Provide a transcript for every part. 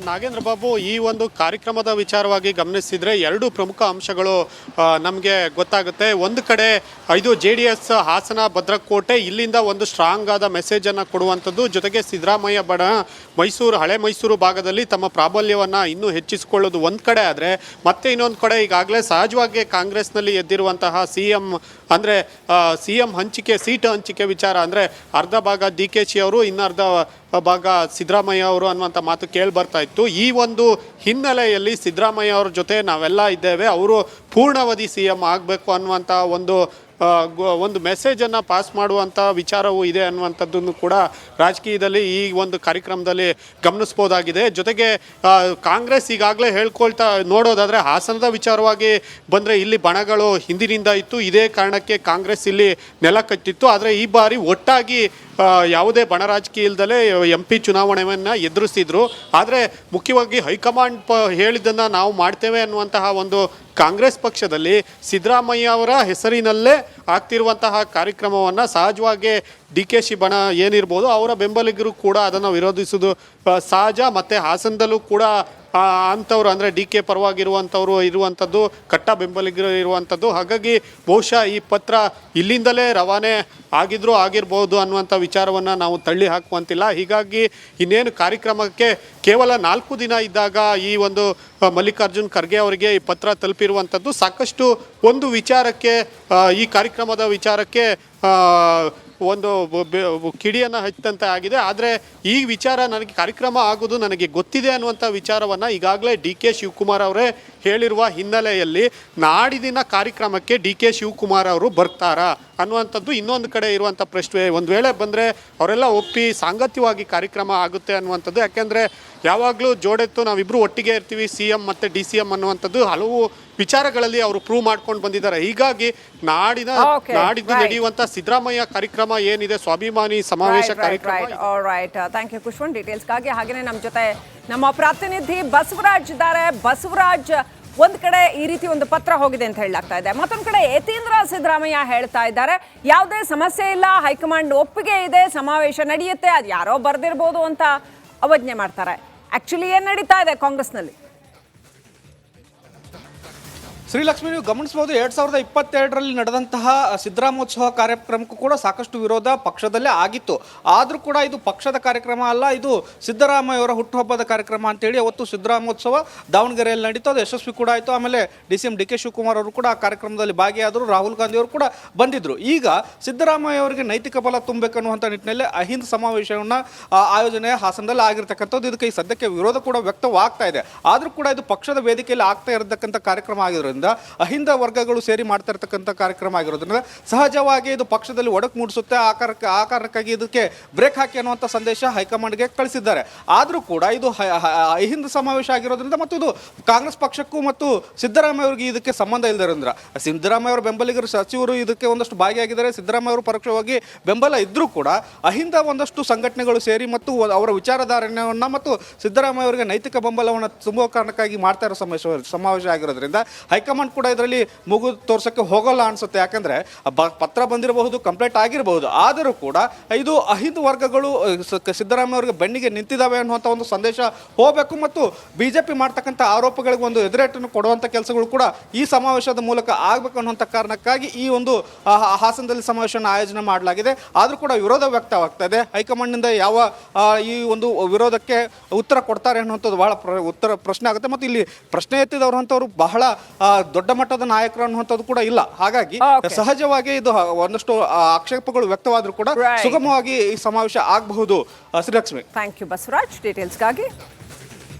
ನಾಗೇಂದ್ರ ಬಾಬು, ಈ ಒಂದು ಕಾರ್ಯಕ್ರಮದ ವಿಚಾರವಾಗಿ ಗಮನಿಸಿದರೆ ಎರಡು ಪ್ರಮುಖ ಅಂಶಗಳು ನಮಗೆ ಗೊತ್ತಾಗುತ್ತೆ. ಒಂದು ಕಡೆ ಇದು JDS ಹಾಸನ ಭದ್ರಕೋಟೆ, ಇಲ್ಲಿಂದ ಒಂದು ಸ್ಟ್ರಾಂಗ್ ಆದ ಮೆಸೇಜನ್ನು ಕೊಡುವಂಥದ್ದು. ಜೊತೆಗೆ ಸಿದ್ದರಾಮಯ್ಯ ಬಣ ಮೈಸೂರು, ಹಳೆ ಮೈಸೂರು ಭಾಗದಲ್ಲಿ ತಮ್ಮ ಪ್ರಾಬಲ್ಯವನ್ನು ಇನ್ನೂ ಹೆಚ್ಚಿಸಿಕೊಳ್ಳೋದು ಒಂದು ಕಡೆ ಆದರೆ, ಮತ್ತೆ ಇನ್ನೊಂದು ಕಡೆ ಈಗಾಗಲೇ ಸಹಜವಾಗಿ ಕಾಂಗ್ರೆಸ್ನಲ್ಲಿ ಎದ್ದಿರುವಂತಹ CM ಹಂಚಿಕೆ, ಸೀಟ್ ಹಂಚಿಕೆ ವಿಚಾರ. ಅಂದರೆ ಅರ್ಧ ಭಾಗ DKಶಿ ಅವರು, ಇನ್ನರ್ಧ ಭಾಗ ಸಿದ್ದರಾಮಯ್ಯ ಅವರು ಅನ್ನುವಂಥ ಮಾತು ಕೇಳಿ ಬರ್ತಾ ಇತ್ತು. ಈ ಒಂದು ಹಿನ್ನೆಲೆಯಲ್ಲಿ ಸಿದ್ದರಾಮಯ್ಯ ಅವ್ರ ಜೊತೆ ನಾವೆಲ್ಲ ಇದ್ದೇವೆ, ಅವರು ಪೂರ್ಣಾವಧಿ CM ಆಗಬೇಕು ಅನ್ನುವಂಥ ಒಂದು ಮೆಸೇಜನ್ನು ಪಾಸ್ ಮಾಡುವಂಥ ವಿಚಾರವೂ ಇದೆ ಅನ್ನುವಂಥದ್ದನ್ನು ಕೂಡ ರಾಜಕೀಯದಲ್ಲಿ ಈ ಒಂದು ಕಾರ್ಯಕ್ರಮದಲ್ಲಿ ಗಮನಿಸ್ಬೋದಾಗಿದೆ. ಜೊತೆಗೆ ಕಾಂಗ್ರೆಸ್ ಈಗಾಗಲೇ ಹೇಳ್ಕೊಳ್ತಾ ನೋಡೋದಾದರೆ, ಹಾಸನದ ವಿಚಾರವಾಗಿ ಬಂದರೆ ಇಲ್ಲಿ ಬಣಗಳು ಹಿಂದಿನಿಂದ ಇತ್ತು. ಇದೇ ಕಾರಣಕ್ಕೆ ಕಾಂಗ್ರೆಸ್ ಇಲ್ಲಿ ನೆಲ ಕಟ್ಟಿತ್ತು. ಆದರೆ ಈ ಬಾರಿ ಒಟ್ಟಾಗಿ ಯಾವುದೇ ಬಣ ರಾಜಕೀಯ ಇಲ್ಲದಲೇ MP ಚುನಾವಣೆಯನ್ನು ಎದುರಿಸಿದ್ರು. ಆದರೆ ಮುಖ್ಯವಾಗಿ ಹೈಕಮಾಂಡ್ ಹೇಳಿದ್ದನ್ನು ನಾವು ಮಾಡ್ತೇವೆ ಅನ್ನುವಂತಹ ಒಂದು ಕಾಂಗ್ರೆಸ್ ಪಕ್ಷದಲ್ಲಿ ಸಿದ್ದರಾಮಯ್ಯ ಅವರ ಹೆಸರಿನಲ್ಲೇ ಆಗ್ತಿರುವಂತಹ ಕಾರ್ಯಕ್ರಮವನ್ನು ಸಹಜವಾಗಿ DKಶಿ ಬಣ ಏನಿರ್ಬೋದು ಅವರ ಬೆಂಬಲಿಗರು ಕೂಡ ಅದನ್ನು ವಿರೋಧಿಸೋದು ಸಹಜ. ಮತ್ತು ಹಾಸನದಲ್ಲೂ ಕೂಡ ಅಂಥವ್ರು ಅಂದರೆ DK ಪರವಾಗಿರುವಂಥವ್ರು ಇರುವಂಥದ್ದು, ಕಟ್ಟ ಬೆಂಬಲಿಗರು ಇರುವಂಥದ್ದು. ಹಾಗಾಗಿ ಬಹುಶಃ ಈ ಪತ್ರ ಇಲ್ಲಿಂದಲೇ ರವಾನೆ ಆಗಿರ್ಬೋದು ಅನ್ನುವಂಥ ವಿಚಾರವನ್ನು ನಾವು ತಳ್ಳಿ ಹಾಕುವಂತಿಲ್ಲ. ಹೀಗಾಗಿ ಇನ್ನೇನು ಕಾರ್ಯಕ್ರಮಕ್ಕೆ ಕೇವಲ 4 ದಿನ ಇದ್ದಾಗ ಈ ಒಂದು ಮಲ್ಲಿಕಾರ್ಜುನ್ ಖರ್ಗೆ ಅವರಿಗೆ ಈ ಪತ್ರ ತಲುಪಿರುವಂಥದ್ದು ಸಾಕಷ್ಟು ಒಂದು ವಿಚಾರಕ್ಕೆ, ಈ ಕಾರ್ಯಕ್ರಮದ ವಿಚಾರಕ್ಕೆ ಒಂದು ಕಿಡಿಯನ್ನು ಹಚ್ಚಿದಂತೆ ಆಗಿದೆ. ಆದರೆ ಈ ವಿಚಾರ ನನಗೆ ಕಾರ್ಯಕ್ರಮ ಆಗೋದು ನನಗೆ ಗೊತ್ತಿದೆ ಅನ್ನುವಂಥ ವಿಚಾರವನ್ನು ಈಗಾಗಲೇ DK ಶಿವಕುಮಾರ್ ಅವರೇ ಹೇಳಿರುವ ಹಿನ್ನೆಲೆಯಲ್ಲಿ ನಾಡಿದಿನ ಕಾರ್ಯಕ್ರಮಕ್ಕೆ DK ಶಿವಕುಮಾರ್ ಅವರು ಬರ್ತಾರಾ ಅನ್ನುವಂಥದ್ದು ಇನ್ನೊಂದು ಕಡೆ ಇರುವಂಥ ಪ್ರಶ್ನೆ. ಒಂದು ವೇಳೆ ಬಂದರೆ ಅವರೆಲ್ಲ ಒಪ್ಪಿ ಸಾಂಗತ್ಯವಾಗಿ ಕಾರ್ಯಕ್ರಮ ಆಗುತ್ತೆ ಅನ್ನುವಂಥದ್ದು. ಯಾಕೆಂದರೆ ಯಾವಾಗಲೂ ಜೋಡೆತ್ತು ನಾವಿಬ್ಬರು ಒಟ್ಟಿಗೆ ಇರ್ತೀವಿ, CM ಮತ್ತು DCM ಅನ್ನುವಂಥದ್ದು ಹಲವು ವಿಚಾರಗಳಲ್ಲಿ ಅವರು ಪ್ರೂವ್ ಮಾಡ್ಕೊಂಡು ಬಂದಿದ್ದಾರೆ. ಹೀಗಾಗಿ ನಾಡಿದ್ದು ನಡೆಯುವಂಥ ಸಿದ್ದರಾಮಯ್ಯ ಕಾರ್ಯಕ್ರಮ ಏನಿದೆ, ಸ್ವಾಭಿಮಾನಿ ಸಮಾವೇಶ ಕಾರ್ಯಕ್ರಮ. ಥ್ಯಾಂಕ್ ಯು ಖುಷ್ವಂತ್ ಡೀಟೇಲ್ಸ್ಗಾಗಿ. ಹಾಗೆಯೇ ನಮ್ಮ ಜೊತೆ ನಮ್ಮ ಪ್ರತಿನಿಧಿ ಬಸವರಾಜ್ ಇದ್ದಾರೆ. ಬಸವರಾಜ್, ಒಂದ್ ಕಡೆ ಈ ರೀತಿ ಒಂದು ಪತ್ರ ಹೋಗಿದೆ ಅಂತ ಹೇಳಲಾಗ್ತಾ ಇದೆ, ಮತ್ತೊಂದು ಕಡೆ ಯತೀಂದ್ರ ಸಿದ್ದರಾಮಯ್ಯ ಹೇಳ್ತಾ ಇದ್ದಾರೆ ಯಾವುದೇ ಸಮಸ್ಯೆ ಇಲ್ಲ, ಹೈಕಮಾಂಡ್ ಒಪ್ಪಿಗೆ ಇದೆ, ಸಮಾವೇಶ ನಡೆಯುತ್ತೆ, ಅದು ಯಾರೋ ಬರ್ದಿರ್ಬೋದು ಅಂತ ಅವಜ್ಞೆ ಮಾಡ್ತಾರೆ. ಆಕ್ಚುಲಿ ಏನ್ ನಡೀತಾ ಇದೆ ಕಾಂಗ್ರೆಸ್ನಲ್ಲಿ? ಶ್ರೀಲಕ್ಷ್ಮಿ, ನೀವು ಗಮನಿಸಬಹುದು 2022ರಲ್ಲಿ ನಡೆದಂತಹ ಸಿದ್ದರಾಮೋತ್ಸವ ಕಾರ್ಯಕ್ರಮಕ್ಕೂ ಕೂಡ ಸಾಕಷ್ಟು ವಿರೋಧ ಪಕ್ಷದಲ್ಲೇ ಆಗಿತ್ತು. ಆದರೂ ಕೂಡ ಇದು ಪಕ್ಷದ ಕಾರ್ಯಕ್ರಮ ಅಲ್ಲ, ಇದು ಸಿದ್ದರಾಮಯ್ಯ ಅವರ ಹುಟ್ಟುಹಬ್ಬದ ಕಾರ್ಯಕ್ರಮ ಅಂತೇಳಿ ಅವತ್ತು ಸಿದ್ದರಾಮೋತ್ಸವ ದಾವಣಗೆರೆಯಲ್ಲಿ ನಡೀತು. ಅದು ಯಶಸ್ವಿ ಕೂಡ ಆಯಿತು. ಆಮೇಲೆ DCM DK ಶಿವಕುಮಾರ್ ಅವರು ಕೂಡ ಆ ಕಾರ್ಯಕ್ರಮದಲ್ಲಿ ಭಾಗಿಯಾದರು, ರಾಹುಲ್ ಗಾಂಧಿ ಅವರು ಕೂಡ ಬಂದಿದ್ರು. ಈಗ ಸಿದ್ದರಾಮಯ್ಯ ಅವರಿಗೆ ನೈತಿಕ ಬಲ ತುಂಬಬೇಕನ್ನುವಂಥ ನಿಟ್ಟಿನಲ್ಲಿ ಅಹಿಂದ ಸಮಾವೇಶವನ್ನು ಆಯೋಜನೆ ಹಾಸನದಲ್ಲಿ ಆಗಿರ್ತಕ್ಕಂಥದ್ದು. ಇದಕ್ಕೆ ಈ ಸದ್ಯಕ್ಕೆ ವಿರೋಧ ಕೂಡ ವ್ಯಕ್ತವಾಗ್ತಾ ಇದೆ. ಆದರೂ ಕೂಡ ಇದು ಪಕ್ಷದ ವೇದಿಕೆಯಲ್ಲಿ ಆಗ್ತಾ ಇರತಕ್ಕಂಥ ಕಾರ್ಯಕ್ರಮ ಆಗಿರೋದ್ರಿಂದ, ಅಹಿಂದ ವರ್ಗಗಳು ಸೇರಿ ಮಾಡ್ತಾ ಇರತಕ್ಕಂಥ ಕಾರ್ಯಕ್ರಮ ಆಗಿರೋದ್ರಿಂದ ಸಹಜವಾಗಿ ಇದು ಪಕ್ಷದಲ್ಲಿ ಒಡಕು ಮೂಡಿಸುತ್ತೆ. ಆ ಕಾರಣಕ್ಕಾಗಿ ಇದಕ್ಕೆ ಬ್ರೇಕ್ ಹಾಕಿ ಅನ್ನುವಂಥ ಸಂದೇಶ ಹೈಕಮಾಂಡ್ಗೆ ಕಳಿಸಿದ್ದಾರೆ. ಆದರೂ ಕೂಡ ಇದು ಅಹಿಂದ ಸಮಾವೇಶ ಆಗಿರೋದ್ರಿಂದ ಮತ್ತು ಇದು ಕಾಂಗ್ರೆಸ್ ಪಕ್ಷಕ್ಕೂ ಮತ್ತು ಸಿದ್ದರಾಮಯ್ಯ ಅವರಿಗೆ ಇದಕ್ಕೆ ಸಂಬಂಧ ಇಲ್ಲದಿರೋದ್ರಿಂದ, ಸಿದ್ದರಾಮಯ್ಯ ಅವರ ಬೆಂಬಲಿಗರು ಸಚಿವರು ಇದಕ್ಕೆ ಒಂದಷ್ಟು ಭಾಗಿಯಾಗಿದ್ದಾರೆ. ಸಿದ್ದರಾಮಯ್ಯ ಅವರು ಪರೋಕ್ಷವಾಗಿ ಬೆಂಬಲ ಇದ್ದರೂ ಕೂಡ ಅಹಿಂದ ಒಂದಷ್ಟು ಸಂಘಟನೆಗಳು ಸೇರಿ ಮತ್ತು ಅವರ ವಿಚಾರಧಾರಣೆಯನ್ನು ಮತ್ತು ಸಿದ್ದರಾಮಯ್ಯ ಅವರಿಗೆ ನೈತಿಕ ಬೆಂಬಲವನ್ನು ತುಂಬುವ ಕಾರಣಕ್ಕಾಗಿ ಮಾಡ್ತಾ ಇರೋ ಸಮಾವೇಶ ಆಗಿರೋದ್ರಿಂದ ಹೈಕಮಾಂಡ್ ಕೂಡ ಇದರಲ್ಲಿ ಮುಗು ತೋರ್ಸಕ್ಕೆ ಹೋಗಲ್ಲ ಅನ್ಸುತ್ತೆ. ಯಾಕಂದ್ರೆ ಪತ್ರ ಬಂದಿರಬಹುದು, ಕಂಪ್ಲೇಂಟ್ ಆಗಿರಬಹುದು, ಆದರೂ ಕೂಡ ಇದು ಅಹಿಂದ ವರ್ಗಗಳು ಸಿದ್ದರಾಮಯ್ಯ ಅವರಿಗೆ ಬೆನ್ನಿಗೆ ನಿಂತಿದ್ದಾವೆ ಅನ್ನುವಂಥ ಒಂದು ಸಂದೇಶ ಹೋಗಬೇಕು ಮತ್ತು ಬಿಜೆಪಿ ಮಾಡ್ತಕ್ಕಂಥ ಆರೋಪಗಳಿಗೆ ಒಂದು ಎದುರೇಟನ್ನು ಕೊಡುವಂಥ ಕೆಲಸಗಳು ಕೂಡ ಈ ಸಮಾವೇಶದ ಮೂಲಕ ಆಗಬೇಕು ಅನ್ನುವಂಥ ಕಾರಣಕ್ಕಾಗಿ ಈ ಒಂದು ಹಾಸನದಲ್ಲಿ ಸಮಾವೇಶವನ್ನು ಆಯೋಜನೆ ಮಾಡಲಾಗಿದೆ. ಆದರೂ ಕೂಡ ವಿರೋಧ ವ್ಯಕ್ತವಾಗ್ತಾ ಇದೆ. ಹೈಕಮಾಂಡ್ನಿಂದ ಯಾವ ಈ ಒಂದು ವಿರೋಧಕ್ಕೆ ಉತ್ತರ ಕೊಡ್ತಾರೆ ಅನ್ನುವಂಥದ್ದು ಬಹಳ ಪ್ರಶ್ನೆ ಆಗುತ್ತೆ. ಮತ್ತು ಇಲ್ಲಿ ಪ್ರಶ್ನೆ ಎತ್ತಿದವರು ಅಂತವರು ಬಹಳ ದೊಡ್ಡ ಮಟ್ಟದ ನಾಯಕರು ಅನ್ನುವಂಥದ್ದು ಕೂಡ ಇಲ್ಲ. ಹಾಗಾಗಿ ಸಹಜವಾಗಿ ಇದು ಒಂದಷ್ಟು ಆಕ್ಷೇಪಗಳು ವ್ಯಕ್ತವಾದರೂ ಕೂಡ ಸುಗಮವಾಗಿ ಈ ಸಮಾವೇಶ ಆಗಬಹುದು. ಶ್ರೀಲಕ್ಷ್ಮಿ, ಥ್ಯಾಂಕ್ ಯು ಬಸವರಾಜ್ ಡೀಟೇಲ್ಸ್ಗಾಗಿ.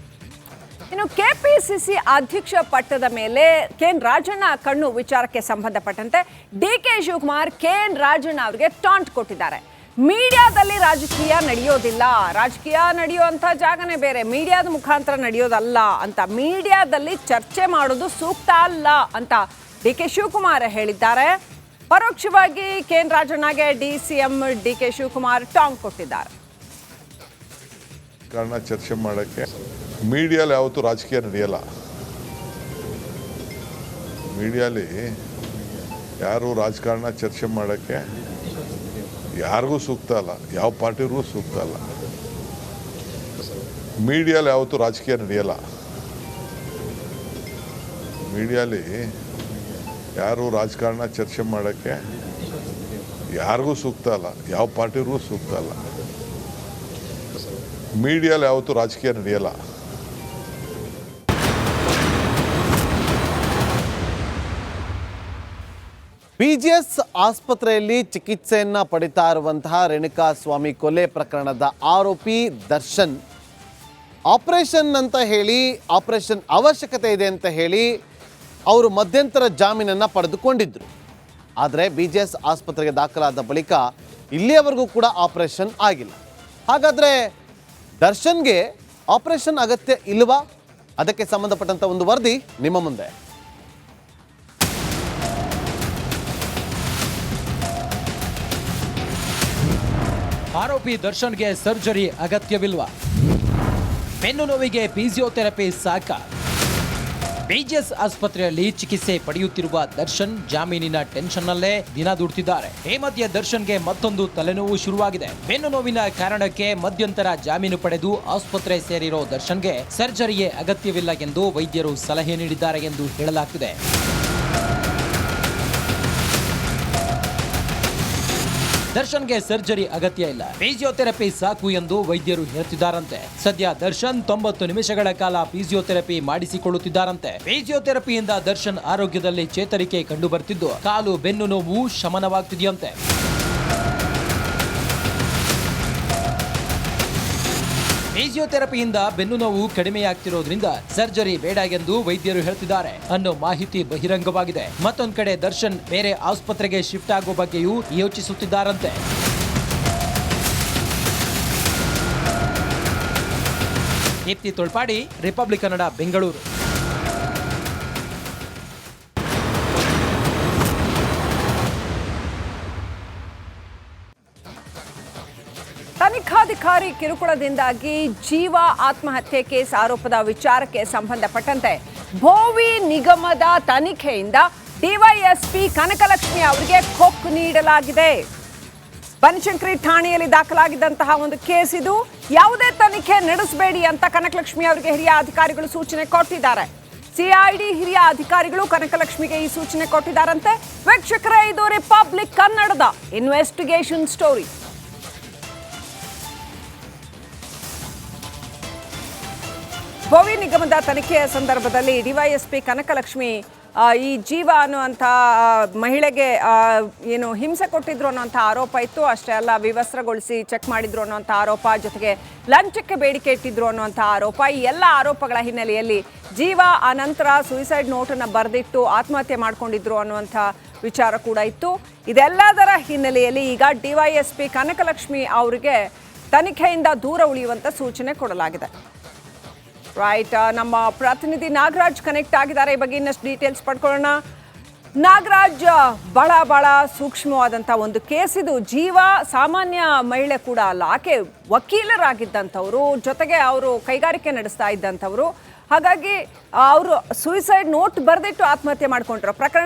ಇನ್ನು ಕೆಪಿಸಿಸಿ ಅಧ್ಯಕ್ಷ ಪಟ್ಟದ ಮೇಲೆ KN ರಾಜಣ್ಣ ಕಣ್ಣು ವಿಚಾರಕ್ಕೆ ಸಂಬಂಧಪಟ್ಟಂತೆ DK ಶಿವಕುಮಾರ್ KN ರಾಜಣ್ಣ ಅವರಿಗೆ ಟಾಂಟ್ ಕೊಟ್ಟಿದ್ದಾರೆ. ಮೀಡಿಯಾದಲ್ಲಿ ರಾಜಕೀಯ ನಡೆಯೋದಿಲ್ಲ, ರಾಜಕೀಯ ನಡೆಯುವಂಥ ಜಾಗನೇ ಬೇರೆ, ಮೀಡಿಯಾದ ಮುಖಾಂತರ ನಡೆಯೋದಲ್ಲ ಅಂತ, ಮೀಡಿಯಾದಲ್ಲಿ ಚರ್ಚೆ ಮಾಡೋದು ಸೂಕ್ತ ಅಲ್ಲ ಅಂತ DK ಶಿವಕುಮಾರ್ ಹೇಳಿದ್ದಾರೆ. ಪರೋಕ್ಷವಾಗಿ KN ರಾಜಣ್ಣಗೆ DCM DK ಶಿವಕುಮಾರ್ ಟಾಂಗ್ ಕೊಟ್ಟಿದ್ದಾರೆ. ಕಾರಣ ಚರ್ಚೆ ಮಾಡೋಕ್ಕೆ ಮೀಡಿಯಲ್ಲಿ ಯಾವತ್ತೂ ರಾಜಕೀಯ ನಡೆಯಲ್ಲ. ಮೀಡಿಯಲ್ಲಿ ಯಾರು ರಾಜಕಾರಣ ಚರ್ಚೆ ಮಾಡೋಕ್ಕೆ ಯಾರಿಗೂ ಸೂಕ್ತ ಅಲ್ಲ, ಯಾವ ಪಾರ್ಟಿಗೂ ಸೂಕ್ತ ಅಲ್ಲ. ಮೀಡಿಯಲ್ಲಿ ಯಾವತ್ತೂ ರಾಜಕೀಯ ನಡೆಯಲ್ಲ. ಮೀಡಿಯಲ್ಲಿ ಯಾರು ರಾಜಕಾರಣ ಚರ್ಚೆ ಮಾಡೋಕ್ಕೆ ಯಾರಿಗೂ ಸೂಕ್ತ ಅಲ್ಲ, ಯಾವ ಪಾರ್ಟಿಗೂ ಸೂಕ್ತ ಅಲ್ಲ. ಮೀಡಿಯಲ್ಲಿ ಯಾವತ್ತೂ ರಾಜಕೀಯ ನಡೆಯಲ್ಲ. BGS ಆಸ್ಪತ್ರೆಯಲ್ಲಿ ಚಿಕಿತ್ಸೆಯನ್ನ ಪಡಿತಾ ಇರುವಂತಹ ರೇಣುಕಾ ಸ್ವಾಮಿ ಕೊಲೆ ಪ್ರಕರಣದ ಆರೋಪಿ ದರ್ಶನ್ ಆಪರೇಷನ್ ಅಂತ ಹೇಳಿ, ಆಪರೇಷನ್ ಅವಶ್ಯಕತೆ ಇದೆ ಅಂತ ಹೇಳಿ ಅವರು ಮಧ್ಯಂತರ ಜಾಮೀನನ್ನು ಪಡೆದುಕೊಂಡಿದ್ದರು. ಆದರೆ BGS ಆಸ್ಪತ್ರೆಗೆ ದಾಖಲಾದ ಬಳಿಕ ಇಲ್ಲಿಯವರೆಗೂ ಕೂಡ ಆಪರೇಷನ್ ಆಗಿಲ್ಲ. ಹಾಗಾದರೆ ದರ್ಶನ್ಗೆ ಆಪರೇಷನ್ ಅಗತ್ಯ ಇಲ್ವಾ? ಅದಕ್ಕೆ ಸಂಬಂಧಪಟ್ಟಂಥ ಒಂದು ವರದಿ ನಿಮ್ಮ ಮುಂದೆ. ಆರೋಪಿ ದರ್ಶನ್ಗೆ ಸರ್ಜರಿ ಅಗತ್ಯವಿಲ್ವಾ? ಬೆನ್ನು ನೋವಿಗೆ ಫಿಸಿಯೋಥೆರಪಿ ಸಾಕ? BGS ಆಸ್ಪತ್ರೆಯಲ್ಲಿ ಚಿಕಿತ್ಸೆ ಪಡೆಯುತ್ತಿರುವ ದರ್ಶನ್ ಜಾಮೀನಿನ ಟೆನ್ಷನ್ನಲ್ಲೇ ದಿನ ದುಡ್ತಿದ್ದಾರೆ. ಈ ಮಧ್ಯೆ ದರ್ಶನ್ಗೆ ಮತ್ತೊಂದು ತಲೆನೋವು ಶುರುವಾಗಿದೆ. ಬೆನ್ನು ನೋವಿನ ಕಾರಣಕ್ಕೆ ಮಧ್ಯಂತರ ಜಾಮೀನು ಪಡೆದು ಆಸ್ಪತ್ರೆ ಸೇರಿರೋ ದರ್ಶನ್ಗೆ ಸರ್ಜರಿಯೇ ಅಗತ್ಯವಿಲ್ಲ ಎಂದು ವೈದ್ಯರು ಸಲಹೆ ನೀಡಿದ್ದಾರೆ ಎಂದು ಹೇಳಲಾಗ್ತಿದೆ. ದರ್ಶನ್ಗೆ ಸರ್ಜರಿ ಅಗತ್ಯ ಇಲ್ಲ, ಫಿಸಿಯೋಥೆರಪಿ ಸಾಕು ಎಂದು ವೈದ್ಯರು ಹೇಳ್ತಿದ್ದಾರಂತೆ. ಸದ್ಯ ದರ್ಶನ್ 90 ನಿಮಿಷಗಳ ಕಾಲ ಫಿಸಿಯೋಥೆರಪಿ ಮಾಡಿಸಿಕೊಳ್ಳುತ್ತಿದ್ದಾರಂತೆ. ಫಿಸಿಯೋಥೆರಪಿಯಿಂದ ದರ್ಶನ್ ಆರೋಗ್ಯದಲ್ಲಿ ಚೇತರಿಕೆ ಕಂಡು ಬರ್ತಿದ್ದು, ಕಾಲು ಬೆನ್ನು ನೋವು ಶಮನವಾಗ್ತಿದೆಯಂತೆ. ಫಿಸಿಯೋಥೆರಪಿಯಿಂದ ಬೆನ್ನು ನೋವು ಕಡಿಮೆಯಾಗ್ತಿರೋದ್ರಿಂದ ಸರ್ಜರಿ ಬೇಡ ಎಂದು ವೈದ್ಯರು ಹೇಳ್ತಿದ್ದಾರೆ ಅನ್ನೋ ಮಾಹಿತಿ ಬಹಿರಂಗವಾಗಿದೆ. ಮತ್ತೊಂದು ಕಡೆ ದರ್ಶನ್ ಬೇರೆ ಆಸ್ಪತ್ರೆಗೆ ಶಿಫ್ಟ್ ಆಗೋ ಬಗ್ಗೆಯೂ ಯೋಚಿಸುತ್ತಿದ್ದಾರಂತೆ. ದೀಪ್ತಿ ತೊಳ್ಪಾಡಿ, ರಿಪಬ್ಲಿಕ್ ಕನ್ನಡ, ಬೆಂಗಳೂರು. ತನಿಖಾಧಿಕಾರಿ ಕಿರುಕುಳದಿಂದಾಗಿ ಜೀವ ಆತ್ಮಹತ್ಯೆ ಕೇಸ್ ಆರೋಪದ ವಿಚಾರಕ್ಕೆ ಸಂಬಂಧಪಟ್ಟಂತೆ ಭೋವಿ ನಿಗಮದ ತನಿಖೆಯಿಂದ ಡಿವೈಎಸ್ಪಿ ಕನಕಲಕ್ಷ್ಮಿ ಅವರಿಗೆ ಕೊಕ್ ನೀಡಲಾಗಿದೆ. ಬನಶಂಕರಿ ಠಾಣೆಯಲ್ಲಿ ದಾಖಲಾಗಿದ್ದಂತಹ ಒಂದು ಕೇಸ್ ಇದು. ಯಾವುದೇ ತನಿಖೆ ನಡೆಸಬೇಡಿ ಅಂತ ಕನಕಲಕ್ಷ್ಮಿ ಅವರಿಗೆ ಹಿರಿಯ ಅಧಿಕಾರಿಗಳು ಸೂಚನೆ ಕೊಟ್ಟಿದ್ದಾರೆ. ಸಿಐಡಿ ಹಿರಿಯ ಅಧಿಕಾರಿಗಳು ಕನಕಲಕ್ಷ್ಮಿಗೆ ಈ ಸೂಚನೆ ಕೊಟ್ಟಿದ್ದಾರಂತೆ. ವೀಕ್ಷಕರೇ, ಇದು ರಿಪಬ್ಲಿಕ್ ಕನ್ನಡದ ಇನ್ವೆಸ್ಟಿಗೇಷನ್ ಸ್ಟೋರಿ. ಭೋವಿ ನಿಗಮದ ತನಿಖೆಯ ಸಂದರ್ಭದಲ್ಲಿ ಡಿವೈಎಸ್ಪಿ ಕನಕಲಕ್ಷ್ಮಿ ಈ ಜೀವ ಅನ್ನುವಂಥ ಮಹಿಳೆಗೆ ಏನು ಹಿಂಸೆ ಕೊಟ್ಟಿದ್ರು ಅನ್ನೋಂಥ ಆರೋಪ ಇತ್ತು. ಅಷ್ಟೇ ಅಲ್ಲ, ವಿವಸ್ತ್ರಗೊಳಿಸಿ ಚೆಕ್ ಮಾಡಿದ್ರು ಅನ್ನೋಂಥ ಆರೋಪ, ಜೊತೆಗೆ ಲಂಚಕ್ಕೆ ಬೇಡಿಕೆ ಇಟ್ಟಿದ್ರು ಅನ್ನುವಂಥ ಆರೋಪ. ಈ ಎಲ್ಲ ಆರೋಪಗಳ ಹಿನ್ನೆಲೆಯಲ್ಲಿ ಜೀವ ಆ ನಂತರ ಸೂಯಿಸೈಡ್ ನೋಟನ್ನು ಬರೆದಿಟ್ಟು ಆತ್ಮಹತ್ಯೆ ಮಾಡ್ಕೊಂಡಿದ್ರು ಅನ್ನುವಂಥ ವಿಚಾರ ಕೂಡ ಇತ್ತು. ಇದೆಲ್ಲದರ ಹಿನ್ನೆಲೆಯಲ್ಲಿ ಈಗ ಡಿವೈಎಸ್ಪಿ ಕನಕಲಕ್ಷ್ಮಿ ಅವರಿಗೆ ತನಿಖೆಯಿಂದ ದೂರ ಉಳಿಯುವಂಥ ಸೂಚನೆ ಕೊಡಲಾಗಿದೆ. ರೈಟ್, ನಮ್ಮ ಪ್ರತಿನಿಧಿ ನಾಗರಾಜ್ ಕನೆಕ್ಟ್ ಆಗಿದ್ದಾರೆ. ಈ ಬಗ್ಗೆ ಇನ್ನಷ್ಟು ಡೀಟೇಲ್ಸ್ ಪಡ್ಕೊಳ್ಳೋಣ. ನಾಗರಾಜ್, ಬಹಳ ಸೂಕ್ಷ್ಮವಾದಂಥ ಒಂದು ಕೇಸ್ ಇದು. ಜೀವ ಸಾಮಾನ್ಯ ಮಹಿಳೆ ಕೂಡ ಅಲ್ಲ, ಆಕೆ ವಕೀಲರಾಗಿದ್ದಂಥವ್ರು, ಜೊತೆಗೆ ಅವರು ಕೈಗಾರಿಕೆ ನಡೆಸ್ತಾ ಇದ್ದಂಥವ್ರು. ಹಾಗಾಗಿ ಅವರು ಸೂಯಿಸೈಡ್ ನೋಟ್ ಬರೆದಿಟ್ಟು ಆತ್ಮಹತ್ಯೆ ಮಾಡ್ಕೊಂಡ್ರು. ಪ್ರಕರಣ